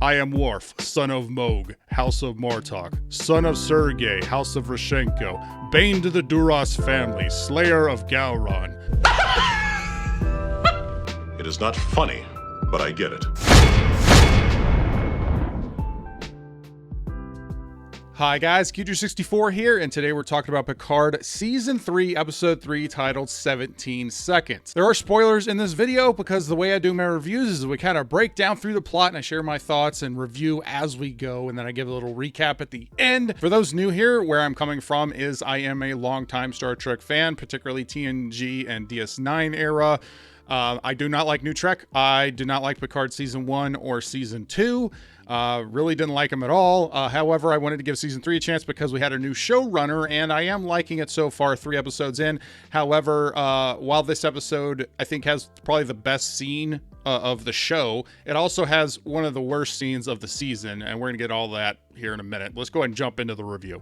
I am Worf, son of Moog, House of Mortok, son of Sergei, House of Rashenko, bane to the Duras family, slayer of Gowron. It is not funny, but I get it. Hi guys, Q264 here, and today we're talking about Picard Season 3, Episode 3, titled 17 Seconds. There are spoilers in this video because the way I do my reviews is we kind of break down through the plot and I share my thoughts and review as we go, and then I give a little recap at the end. For those new here, where I'm coming from is I am a longtime Star Trek fan, particularly TNG and DS9 era. I do not like New Trek. I do not like Picard Season 1 or Season 2. Really didn't like him at all. However, I wanted to give Season 3 a chance because we had a new showrunner, and I am liking it so far, 3 episodes in. However, while this episode, I think, has probably the best scene of the show, it also has one of the worst scenes of the season, and we're going to get all that here in a minute. Let's go ahead and jump into the review.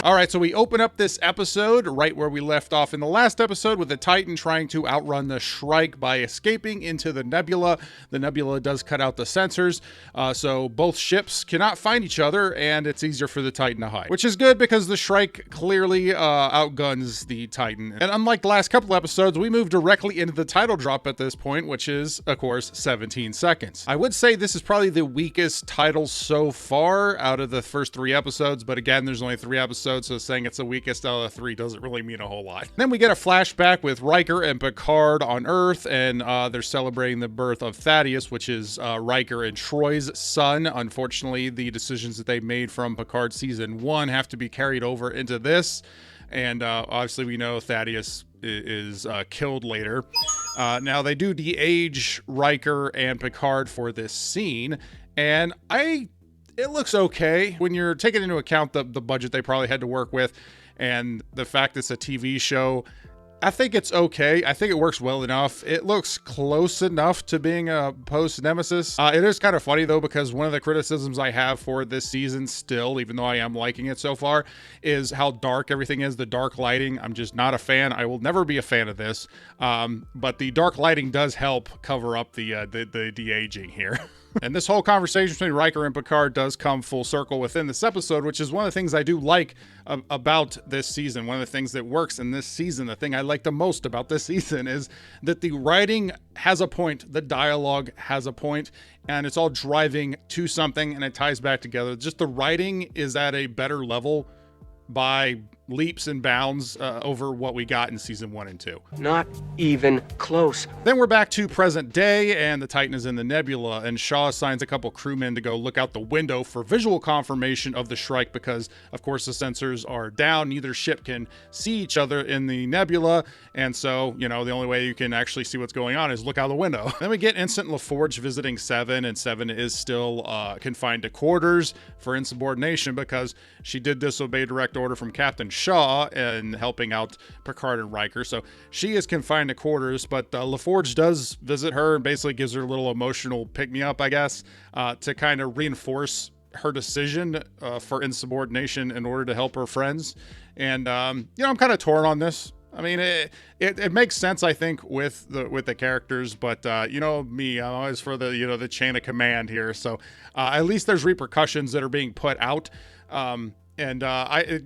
All right, so we open up this episode right where we left off in the last episode with the Titan trying to outrun the Shrike by escaping into the nebula. The nebula does cut out the sensors, so both ships cannot find each other, and it's easier for the Titan to hide, which is good because the Shrike clearly outguns the Titan. And unlike the last couple episodes, we move directly into the title drop at this point, which is, of course, 17 seconds. I would say this is probably the weakest title so far out of the first 3 episodes, but again, there's only 3 episodes, so saying it's the weakest out of the 3 doesn't really mean a whole lot. Then we get a flashback with Riker and Picard on Earth, and they're celebrating the birth of Thaddeus, which is Riker and Troy's son. Unfortunately, the decisions that they made from Picard Season 1 have to be carried over into this, and obviously we know Thaddeus is killed later. Now, they do de-age Riker and Picard for this scene, and it looks okay when you're taking into account the budget they probably had to work with and the fact it's a TV show. I think it's okay. I think it works well enough. It looks close enough to being a post-Nemesis. It is kind of funny, though, because one of the criticisms I have for this season still, even though I am liking it so far, is how dark everything is, the dark lighting. I'm just not a fan. I will never be a fan of this. But the dark lighting does help cover up the de-aging here. And this whole conversation between Riker and Picard does come full circle within this episode, which is one of the things I do like about this season. One of the things that works in this season, the thing I like the most about this season, is that the writing has a point, the dialogue has a point, and it's all driving to something, and it ties back together. Just the writing is at a better level by leaps and bounds over what we got in Season 1 and 2. Not even close. Then we're back to present day, and the Titan is in the nebula, and Shaw assigns a couple crewmen to go look out the window for visual confirmation of the Shrike because, of course, the sensors are down. Neither ship can see each other in the nebula, and so, you know, the only way you can actually see what's going on is look out the window. Then we get Ensign LaForge visiting Seven, and Seven is still confined to quarters for insubordination because she did disobey direct order from Captain Shaw and helping out Picard and Riker. So she is confined to quarters, but LaForge does visit her and basically gives her a little emotional pick-me-up, I guess, to kind of reinforce her decision for insubordination in order to help her friends. And, you know, I'm kind of torn on this. I mean, it makes sense, I think, with the characters, but you know me, I'm always for the chain of command here. So at least there's repercussions that are being put out. And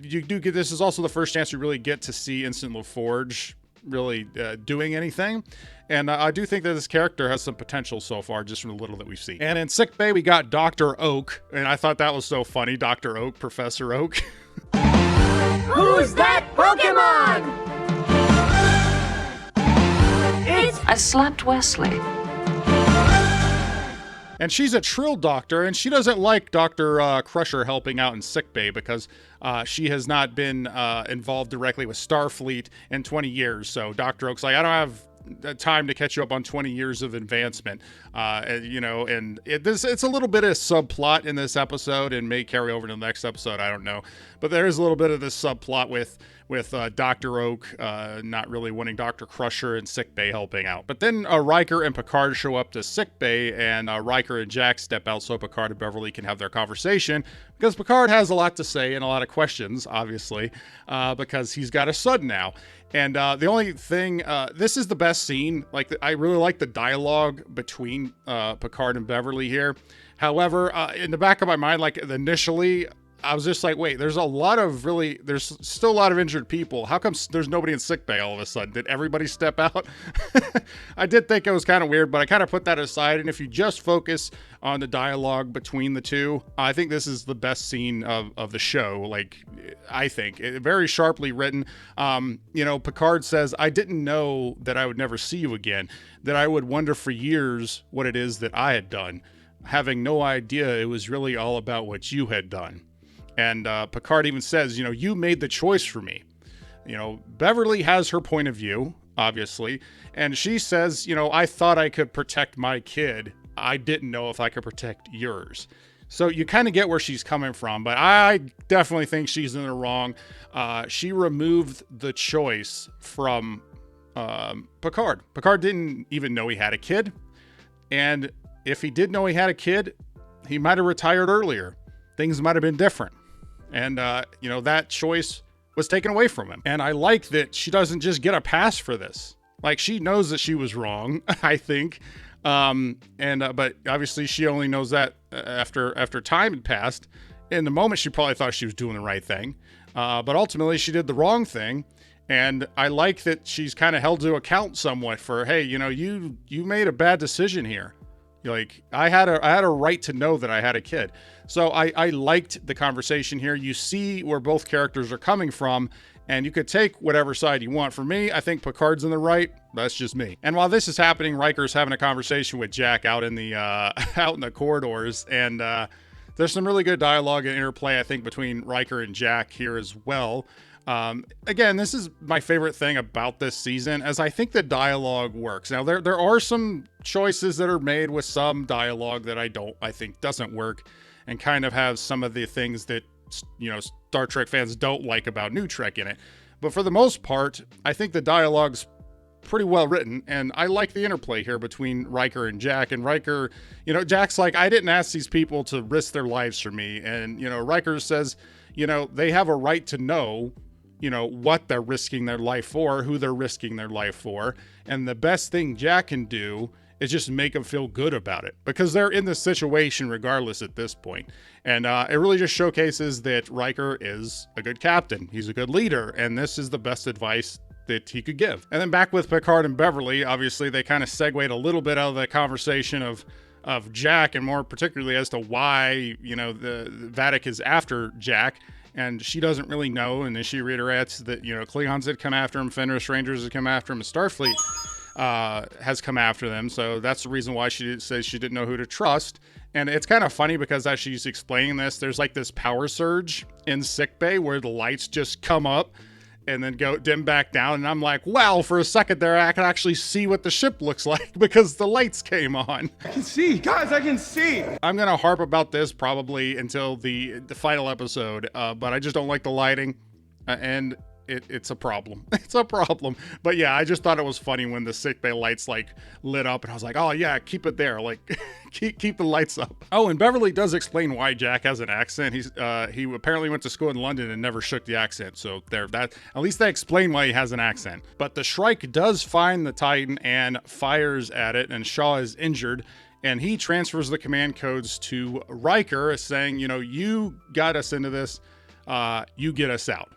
you do get, this is also the first chance you really get to see Ensign LaForge really doing anything. And I do think that this character has some potential so far, just from the little that we've seen. And in sickbay, we got Dr. Oak, and I thought that was so funny. Dr. Oak, Professor Oak. Who's that Pokemon? I slapped Wesley. And she's a Trill doctor, and she doesn't like Dr. Crusher helping out in sickbay because she has not been involved directly with Starfleet in 20 years. So Dr. Oak's like, I don't have time to catch you up on 20 years of advancement. You know, and it's a little bit of subplot in this episode and may carry over to the next episode. I don't know. But there is a little bit of this subplot with with Dr. Oak not really wanting Dr. Crusher and sickbay helping out. But then Riker and Picard show up to sickbay, and Riker and Jack step out so Picard and Beverly can have their conversation, because Picard has a lot to say and a lot of questions, obviously, because he's got a son now. And the only thing, this is the best scene. Like, I really like the dialogue between Picard and Beverly here. However, in the back of my mind, like initially, I was just like, wait, there's still a lot of injured people. How come there's nobody in sickbay all of a sudden? Did everybody step out? I did think it was kind of weird, but I kind of put that aside. And if you just focus on the dialogue between the two, I think this is the best scene of the show. Like, I think very sharply written. Picard says, I didn't know that I would never see you again, that I would wonder for years what it is that I had done, having no idea it was really all about what you had done. And Picard even says, you made the choice for me. Beverly has her point of view, obviously. And she says, I thought I could protect my kid. I didn't know if I could protect yours. So you kind of get where she's coming from. But I definitely think she's in the wrong. She removed the choice from Picard. Picard didn't even know he had a kid. And if he did know he had a kid, he might have retired earlier. Things might have been different. And, that choice was taken away from him. And I like that she doesn't just get a pass for this. Like, she knows that she was wrong, I think. But obviously she only knows that after time had passed. In the moment, she probably thought she was doing the right thing. But ultimately she did the wrong thing. And I like that she's kind of held to account somewhat for, hey, you made a bad decision here. Like, I had a right to know that I had a kid. So I liked the conversation here. You see where both characters are coming from, and you could take whatever side you want. For me, I think Picard's in the right. That's just me. And while this is happening, Riker's having a conversation with Jack out in the corridors, and there's some really good dialogue and interplay, I think, between Riker and Jack here as well. Again, this is my favorite thing about this season, as I think the dialogue works. Now, there are some choices that are made with some dialogue that I think doesn't work, and kind of have some of the things that, Star Trek fans don't like about New Trek in it. But for the most part, I think the dialogue's pretty well written, and I like the interplay here between Riker and Jack. And Riker, Jack's like, I didn't ask these people to risk their lives for me. And, Riker says, they have a right to know, what they're risking their life for, who they're risking their life for. And the best thing Jack can do is just make them feel good about it, because they're in this situation regardless at this point. And it really just showcases that Riker is a good captain. He's a good leader. And this is the best advice that he could give. And then back with Picard and Beverly, obviously they kind of segued a little bit out of the conversation of Jack, and more particularly as to why, the Vadic is after Jack. And she doesn't really know. And then she reiterates that, Klingons had come after him, Fenris Rangers had come after him, and Starfleet has come after them. So that's the reason why she says she didn't know who to trust. And it's kind of funny, because as she's explaining this, there's like this power surge in sickbay where the lights just come up and then go dim back down. And I'm like, wow, for a second there, I can actually see what the ship looks like because the lights came on. I can see, guys, I can see. I'm going to harp about this probably until the final episode, but I just don't like the lighting, and it's a problem. It's a problem. But yeah, I just thought it was funny when the sickbay lights like lit up, and I was like, oh yeah, keep it there. Like, keep the lights up. Oh, and Beverly does explain why Jack has an accent. He apparently went to school in London and never shook the accent. So at least they explain why he has an accent. But the Shrike does find the Titan and fires at it, and Shaw is injured. And he transfers the command codes to Riker, saying, you got us into this, you get us out.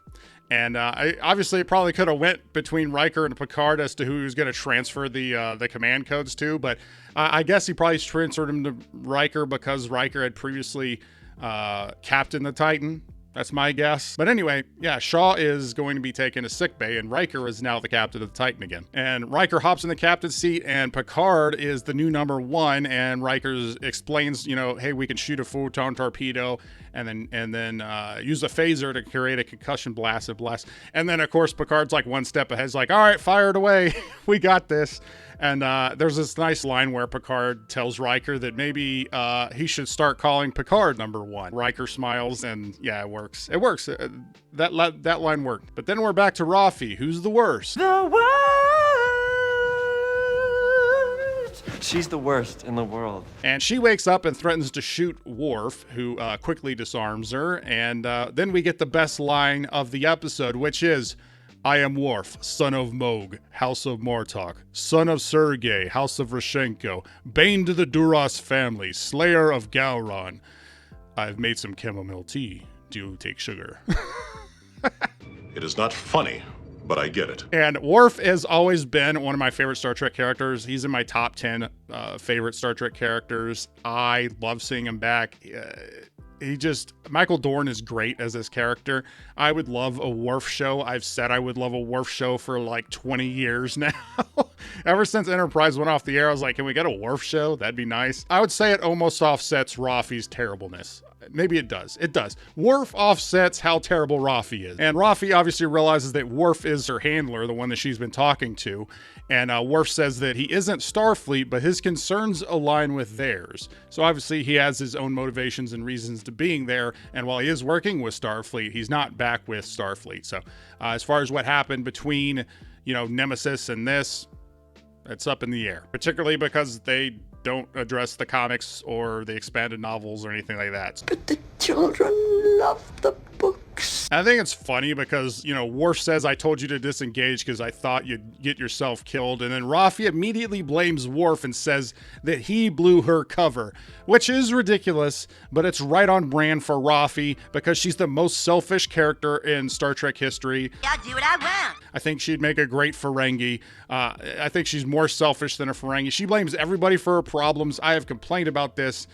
And obviously it probably could have went between Riker and Picard as to who he was going to transfer the command codes to, but I guess he probably transferred him to Riker because Riker had previously captained the Titan. That's my guess. But anyway, yeah, Shaw is going to be taken to sickbay, and Riker is now the captain of the Titan again. And Riker hops in the captain's seat, and Picard is the new number one, and Riker explains, hey, we can shoot a photon torpedo and then use a phaser to create a concussion blast and blast. And then, of course, Picard's like one step ahead. He's like, all right, fire it away. We got this. And there's this nice line where Picard tells Riker that maybe he should start calling Picard number one. Riker smiles, and yeah, it works. works. It works. That line worked. But then we're back to Raffi. Who's the worst? The worst. She's the worst in the world. And she wakes up and threatens to shoot Worf, who quickly disarms her. And then we get the best line of the episode, which is, I am Worf, son of Moog, house of Mortok, son of Sergei, house of Rashenko, bane to the Duras family, slayer of Gowron. I've made some chamomile tea. Do you take sugar? It is not funny, but I get it. And Worf has always been one of my favorite Star Trek characters. He's in my top 10 favorite Star Trek characters. I love seeing him back. Michael Dorn is great as this character. I would love a Worf show. I've said I would love a Worf show for like 20 years now. Ever since Enterprise went off the air, I was like, can we get a Worf show? That'd be nice. I would say it almost offsets Raffi's terribleness. Maybe it does. It does. Worf offsets how terrible Raffi is. And Raffi obviously realizes that Worf is her handler, the one that she's been talking to. And Worf says that he isn't Starfleet, but his concerns align with theirs. So obviously he has his own motivations and reasons to being there. And while he is working with Starfleet, he's not back with Starfleet. So as far as what happened between, Nemesis and this, it's up in the air, particularly because they don't address the comics or the expanded novels or anything like that. But the children love the books. I think it's funny because, Worf says, I told you to disengage because I thought you'd get yourself killed. And then Raffi immediately blames Worf and says that he blew her cover, which is ridiculous, but it's right on brand for Raffi because she's the most selfish character in Star Trek history. I'll do what I want. I think she'd make a great Ferengi. I think she's more selfish than a Ferengi. She blames everybody for her problems. I have complained about this,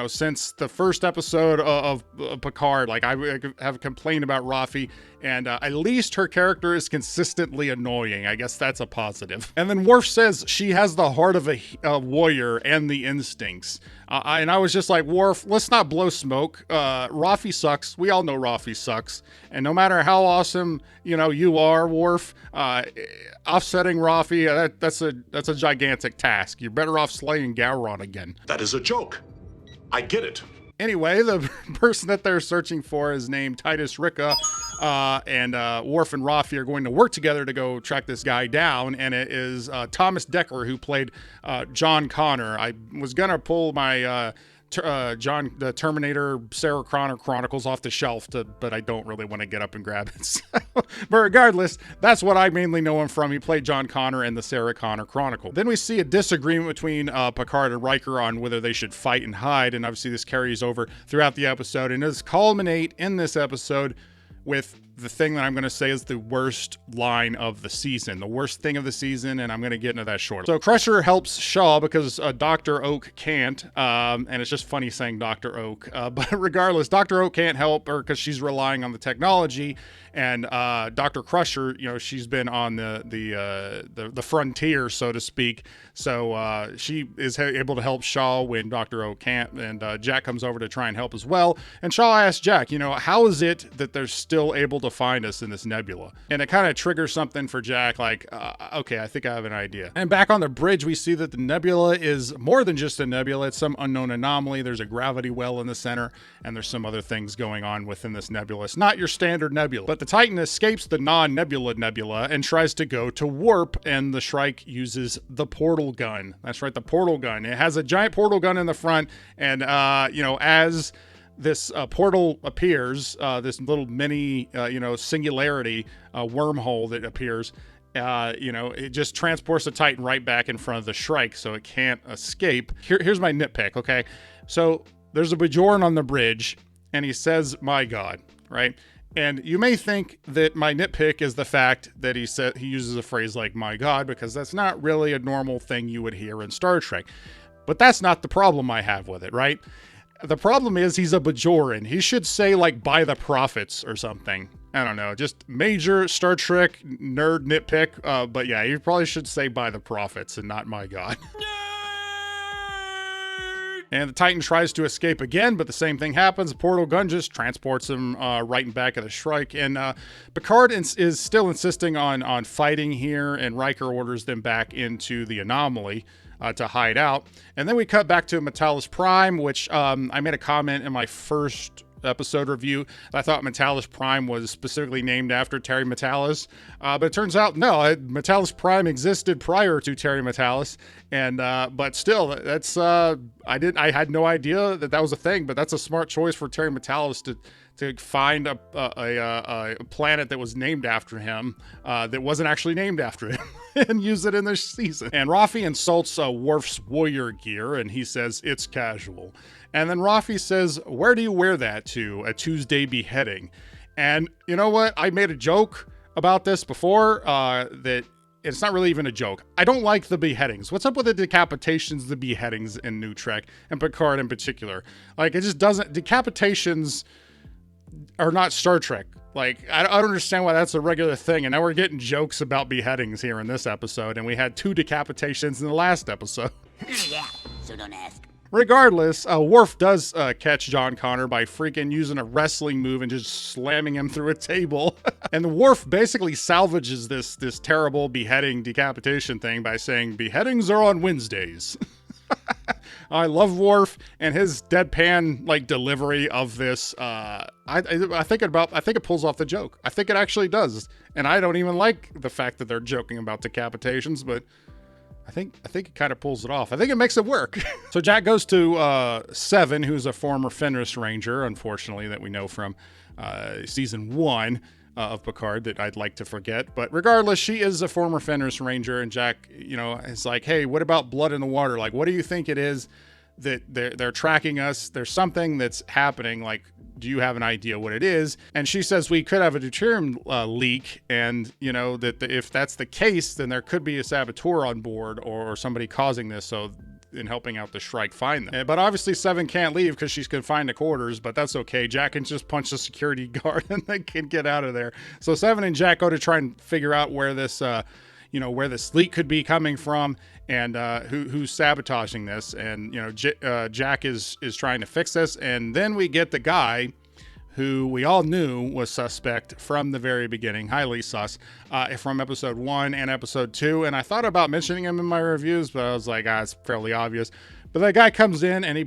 since the first episode of Picard. Like, I have complained about Raffi, and at least her character is consistently annoying. I guess that's a positive. And then Worf says she has the heart of a warrior and the instincts. And I was just like, Worf, let's not blow smoke. Raffi sucks. We all know Raffi sucks. And no matter how awesome, you are, Worf, offsetting Raffi, that's a gigantic task. You're better off slaying Gowron again. That is a joke. I get it. Anyway, the person that they're searching for is named Titus Ricca, and Worf and Raffi are going to work together to go track this guy down, and it is Thomas Dekker who played John Connor. I was going to pull my the Terminator Sarah Connor Chronicles off the shelf, but I don't really want to get up and grab it. So, but regardless, that's what I mainly know him from. He played John Connor in the Sarah Connor Chronicle. Then we see a disagreement between Picard and Riker on whether they should fight and hide, and obviously this carries over throughout the episode, and does culminate in this episode with the thing that I'm going to say is the worst line of the season, the worst thing of the season, and I'm going to get into that shortly. So Crusher helps Shaw because Dr. Oak can't, and it's just funny saying Dr. Oak, but regardless, Dr. Oak can't help her because she's relying on the technology, and Dr. Crusher, she's been on the frontier, so to speak, so she is able to help Shaw when Dr. Oak can't, and Jack comes over to try and help as well, and Shaw asks Jack, how is it that they're still able to find us in this nebula? And it kind of triggers something for Jack, like, okay, I think I have an idea. And back on the bridge, we see that the nebula is more than just a nebula. It's some unknown anomaly. There's a gravity well in the center, and there's some other things going on within this nebula. It's not your standard nebula. But the Titan escapes the non-nebula nebula and tries to go to warp, and the Shrike uses the portal gun. That's right, the portal gun. It has a giant portal gun in the front, and, as this portal appears, this little mini, singularity wormhole that appears, it just transports the Titan right back in front of the Shrike so it can't escape. Here's my nitpick, okay? So there's a Bajoran on the bridge, and he says, my God, right? And you may think that my nitpick is the fact that he uses a phrase like, my God, because that's not really a normal thing you would hear in Star Trek. But that's not the problem I have with it, right? The problem is he's a Bajoran. He should say, like, by the prophets or something. I don't know, just major Star Trek nerd nitpick. But yeah, he probably should say by the prophets and not my God. And the Titan tries to escape again, but the same thing happens. The portal gun just transports him right in back of the Shrike. And Picard is still insisting on fighting here, and Riker orders them back into the anomaly to hide out. And then we cut back to Metallis Prime, which I made a comment in my first episode review. I thought Metalis Prime was specifically named after Terry Metalis, but it turns out no, Metalis Prime existed prior to Terry Metalis, and but still, that's I had no idea that was a thing, but that's a smart choice for Terry Metalis to find a planet that was named after him, that wasn't actually named after him, and use it in this season. And Raffi insults Worf's warrior gear, and he says, it's casual. And then Raffi says, where do you wear that to? A Tuesday beheading. And you know what? I made a joke about this before, that it's not really even a joke. I don't like the beheadings. What's up with the decapitations, the beheadings in New Trek, and Picard in particular? Like, it just doesn't, decapitations are not Star Trek. Like, I don't understand why that's a regular thing. And now we're getting jokes about beheadings here in this episode. And we had 2 decapitations in the last episode. Yeah, so don't ask. Regardless, Worf does catch John Connor by freaking using a wrestling move and just slamming him through a table. And Worf basically salvages this terrible beheading decapitation thing by saying, beheadings are on Wednesdays. I love Worf and his deadpan like delivery of this. I think it pulls off the joke. I think it actually does, and I don't even like the fact that they're joking about decapitations, but I think it kind of pulls it off. I think it makes it work. So Jack goes to Seven, who's a former Fenris Ranger, unfortunately, that we know from season 1. Of Picard that I'd like to forget. But regardless, she is a former Fenris Ranger, and Jack, is like, hey, what about blood in the water? Like, what do you think it is that they're tracking us? There's something that's happening. Like, do you have an idea what it is? And she says we could have a deuterium leak, and that if that's the case, then there could be a saboteur on board or somebody causing this. So in helping out the Shrike find them. But obviously Seven can't leave because she's confined to quarters, but that's okay. Jack can just punch the security guard and they can get out of there. So Seven and Jack go to try and figure out where this, where this leak could be coming from and who's sabotaging this. And, Jack is trying to fix this. And then we get the guy who we all knew was suspect from the very beginning, highly sus, from episode 1 and episode 2. And I thought about mentioning him in my reviews, but I was like, it's fairly obvious. But that guy comes in and he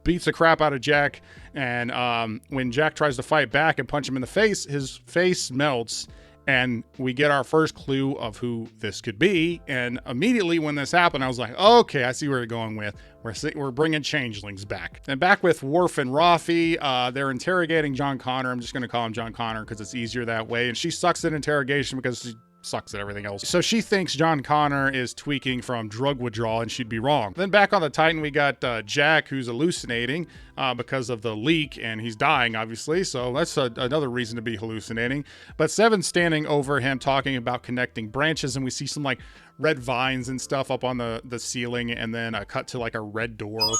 beats the crap out of Jack. And when Jack tries to fight back and punch him in the face, his face melts. And we get our first clue of who this could be. And immediately when this happened, I was like, okay, I see where you're going with. We're bringing changelings back. And back with Worf and Raffi, they're interrogating John Connor. I'm just going to call him John Connor because it's easier that way. And she sucks at interrogation because she sucks at everything else. So she thinks John Connor is tweaking from drug withdrawal, and she'd be wrong. Then back on the Titan, we got Jack, who's hallucinating because of the leak, and he's dying, obviously. So that's another reason to be hallucinating. But Seven's standing over him talking about connecting branches, and we see some like red vines and stuff up on the ceiling, and then a cut to like a red door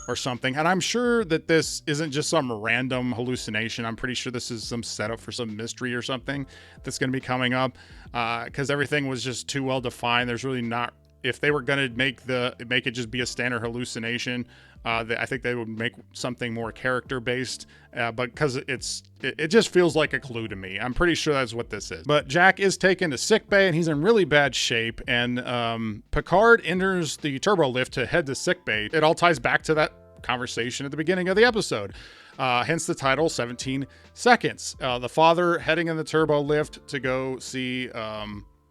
or something. And I'm sure that this isn't just some random hallucination. I'm pretty sure this is some setup for some mystery or something that's going to be coming up, because everything was just too well defined. There's really not, if they were going to make it just be a standard hallucination, I think they would make something more character based, but because it just feels like a clue to me. I'm pretty sure that's what this is. But Jack is taken to sickbay and he's in really bad shape, and Picard enters the turbo lift to head to sickbay. It all ties back to that conversation at the beginning of the episode. Hence the title, 17 Seconds. The father heading in the turbo lift to go see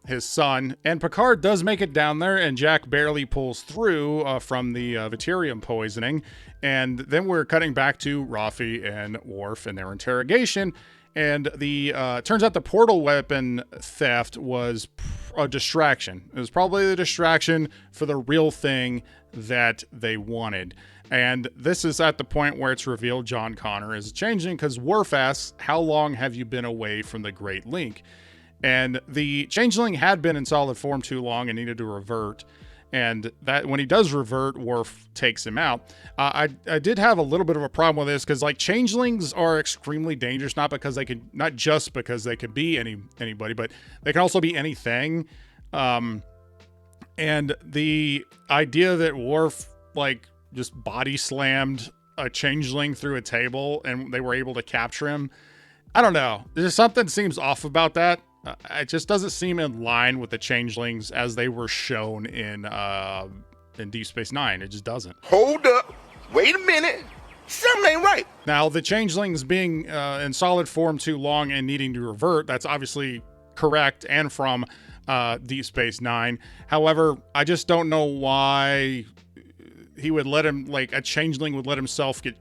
his son, and Picard does make it down there, and Jack barely pulls through from the deuterium poisoning. And then we're cutting back to Raffi and Worf and their interrogation, and the turns out the portal weapon theft was a distraction. It was probably the distraction for the real thing that they wanted. And this is at the point where it's revealed John Connor is changing, because Worf asks, how long have you been away from the Great Link? And the changeling had been in solid form too long and needed to revert. And that when he does revert, Worf takes him out. I did have a little bit of a problem with this, because like changelings are extremely dangerous, not just because they can be anybody, but they can also be anything. And the idea that Worf like just body slammed a changeling through a table and they were able to capture him, I don't know. There's something seems off about that. It just doesn't seem in line with the changelings as they were shown in Deep Space Nine. It just doesn't. Hold up. Wait a minute. Something ain't right. Now, the changelings being in solid form too long and needing to revert, that's obviously correct and from Deep Space Nine. However, I just don't know why he would let him, like a changeling would let himself get,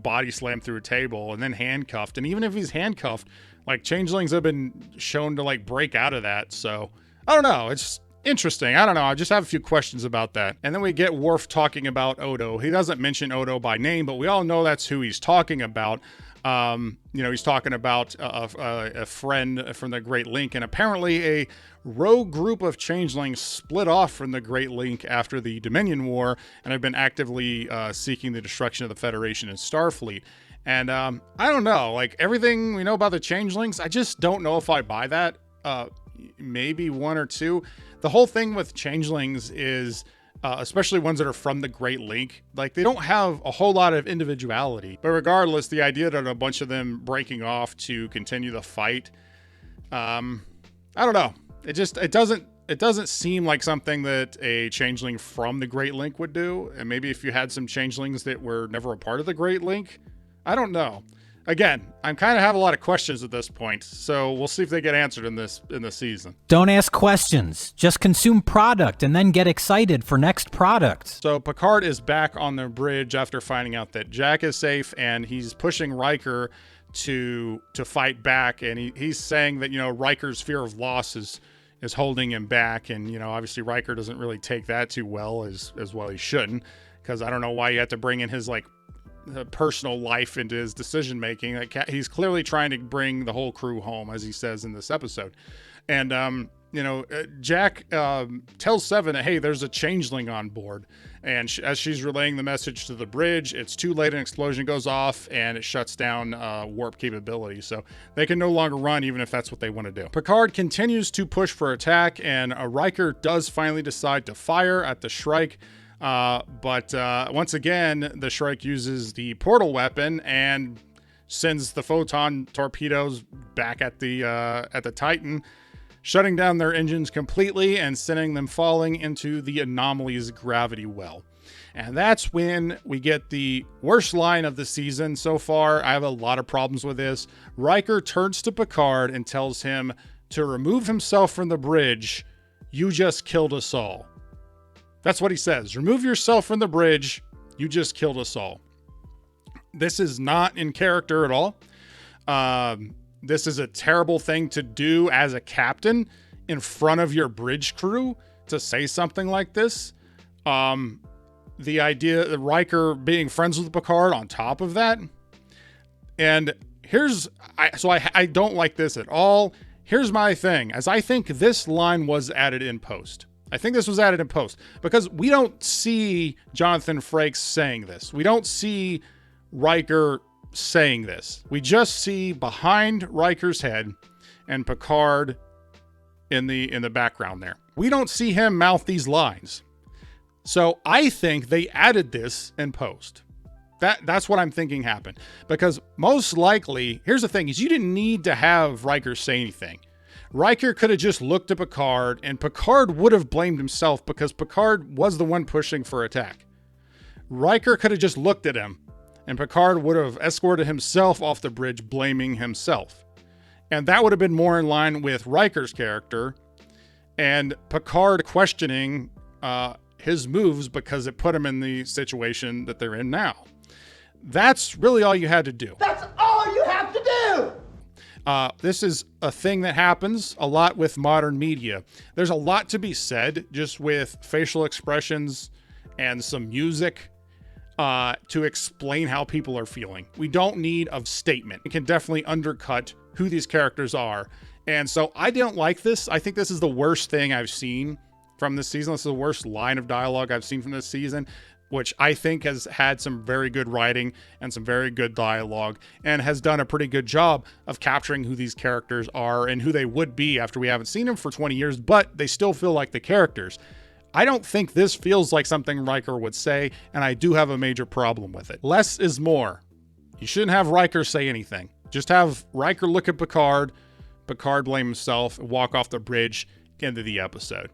body slammed through a table and then handcuffed. And even if he's handcuffed, like changelings have been shown to like break out of that. So I don't know. It's interesting. I don't know. I just have a few questions about that. And then we get Worf talking about Odo. He doesn't mention Odo by name, but we all know that's who he's talking about. He's talking about a friend from the Great Link, and apparently a rogue group of changelings split off from the Great Link after the Dominion War and have been actively seeking the destruction of the Federation and Starfleet. And I don't know, like everything we know about the changelings, I just don't know if I buy that. Maybe one or two. The whole thing with changelings is, especially ones that are from the Great Link, like they don't have a whole lot of individuality. But regardless, the idea that a bunch of them breaking off to continue the fight, I don't know. It doesn't seem like something that a changeling from the Great Link would do. And maybe if you had some changelings that were never a part of the Great Link, I don't know. Again, I'm kind of have a lot of questions at this point, so we'll see if they get answered in this season. Don't ask questions. Just consume product and then get excited for next product. So Picard is back on the bridge after finding out that Jack is safe, and he's pushing Riker to fight back, and he's saying that Riker's fear of loss is holding him back, and obviously Riker doesn't really take that too well, as well he shouldn't, because I don't know why you have to bring in his personal life into his decision making. Like he's clearly trying to bring the whole crew home, as he says in this episode. And Jack tells Seven that, hey, there's a changeling on board, and as she's relaying the message to the bridge, it's too late. An explosion goes off and it shuts down warp capability, so they can no longer run, even if that's what they want to do. Picard continues to push for attack, and Riker does finally decide to fire at the Shrike. But once again, the Shrike uses the portal weapon and sends the photon torpedoes back at the Titan, shutting down their engines completely and sending them falling into the anomaly's gravity well. And that's when we get the worst line of the season so far. I have a lot of problems with this. Riker turns to Picard and tells him to remove himself from the bridge. You just killed us all. That's what he says. Remove yourself from the bridge. You just killed us all. This is not in character at all. This is a terrible thing to do as a captain in front of your bridge crew, to say something like this. The idea that Riker being friends with Picard on top of that. And I don't like this at all. Here's my thing, as I think this line was added in post. I think this was added in post because we don't see Jonathan Frakes saying this. We don't see Riker saying this. We just see behind Riker's head and Picard in the background there. We don't see him mouth these lines. So I think they added this in post. That's what I'm thinking happened, because most likely, here's the thing, is you didn't need to have Riker say anything. Riker could have just looked at Picard, and Picard would have blamed himself because Picard was the one pushing for attack. Riker could have just looked at him, and Picard would have escorted himself off the bridge, blaming himself. And that would have been more in line with Riker's character, and Picard questioning his moves because it put him in the situation that they're in now. That's really all you had to do. That's all you have to do! This is a thing that happens a lot with modern media. There's a lot to be said just with facial expressions and some music to explain how people are feeling. We don't need a statement. It can definitely undercut who these characters are. And so I don't like this. I think this is the worst thing I've seen from this season. This is the worst line of dialogue I've seen from this season, which I think has had some very good writing and some very good dialogue and has done a pretty good job of capturing who these characters are and who they would be after we haven't seen them for 20 years, but they still feel like the characters. I don't think this feels like something Riker would say, and I do have a major problem with it. Less is more. You shouldn't have Riker say anything. Just have Riker look at Picard blame himself, and walk off the bridge, into the episode.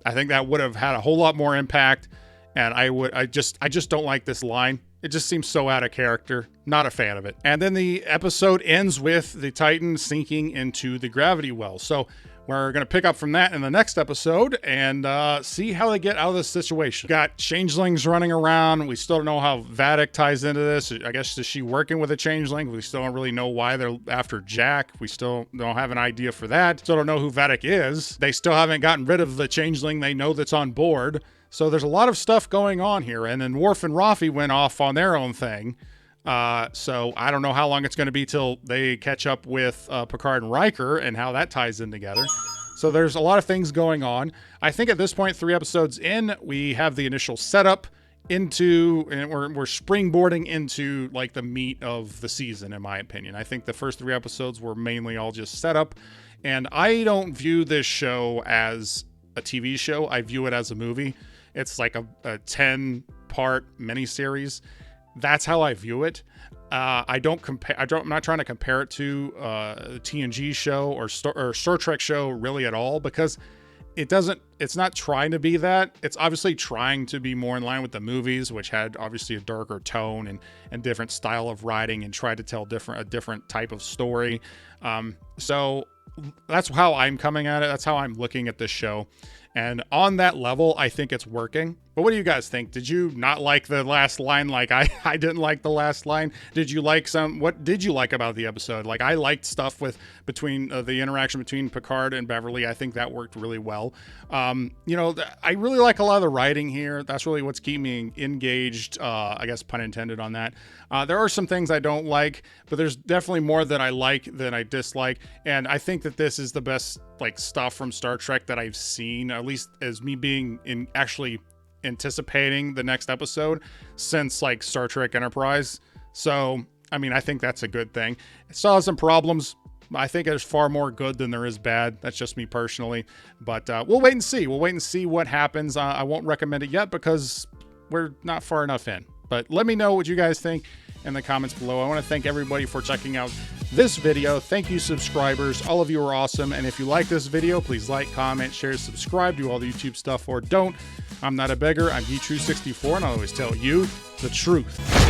I think that would have had a whole lot more impact. And I just don't like this line. It just seems so out of character. Not a fan of it. And then the episode ends with the Titan sinking into the gravity well. So we're going to pick up from that in the next episode and see how they get out of this situation. Got changelings running around. We still don't know how Vadic ties into this. I guess, is she working with a changeling? We still don't really know why they're after Jack. We still don't have an idea for that. Still don't know who Vadic is. They still haven't gotten rid of the changeling they know that's on board. So there's a lot of stuff going on here. And then Worf and Raffi went off on their own thing. So I don't know how long it's going to be till they catch up with Picard and Riker and how that ties in together. So there's a lot of things going on. I think at this point, 3 episodes in, we have the initial setup into, and we're springboarding into like the meat of the season, in my opinion. I think the first 3 episodes were mainly all just setup. And I don't view this show as a TV show. I view it as a movie. It's like a 10-part miniseries. That's how I view it. I'm not trying to compare it to a TNG show or Star Trek show really at all, because it's not trying to be that. It's obviously trying to be more in line with the movies, which had obviously a darker tone and different style of writing and tried to tell a different type of story. So that's how I'm coming at it. That's how I'm looking at this show. And on that level, I think it's working. But what do you guys think? Did you not like the last line like I didn't like the last line? Did you like what did you like about the episode? Like, I liked stuff between the interaction between Picard and Beverly. I think that worked really well. You know, I really like a lot of the writing here. That's really what's keeping me engaged, I guess pun intended on that. There are some things I don't like, but there's definitely more that I like than I dislike. And I think that this is the best like stuff from Star Trek that I've seen, at least as me being actually anticipating the next episode since like Star Trek Enterprise. So, I mean, I think that's a good thing. It still has some problems. I think there's far more good than there is bad. That's just me personally. But we'll wait and see. We'll wait and see what happens. I won't recommend it yet because we're not far enough in. But let me know what you guys think in the comments below. I want to thank everybody for checking out this video. Thank you, subscribers. All of you are awesome. And if you like this video, please like, comment, share, subscribe, do all the YouTube stuff, or don't. I'm not a beggar. I'm Geek True 64, and I always tell you the truth.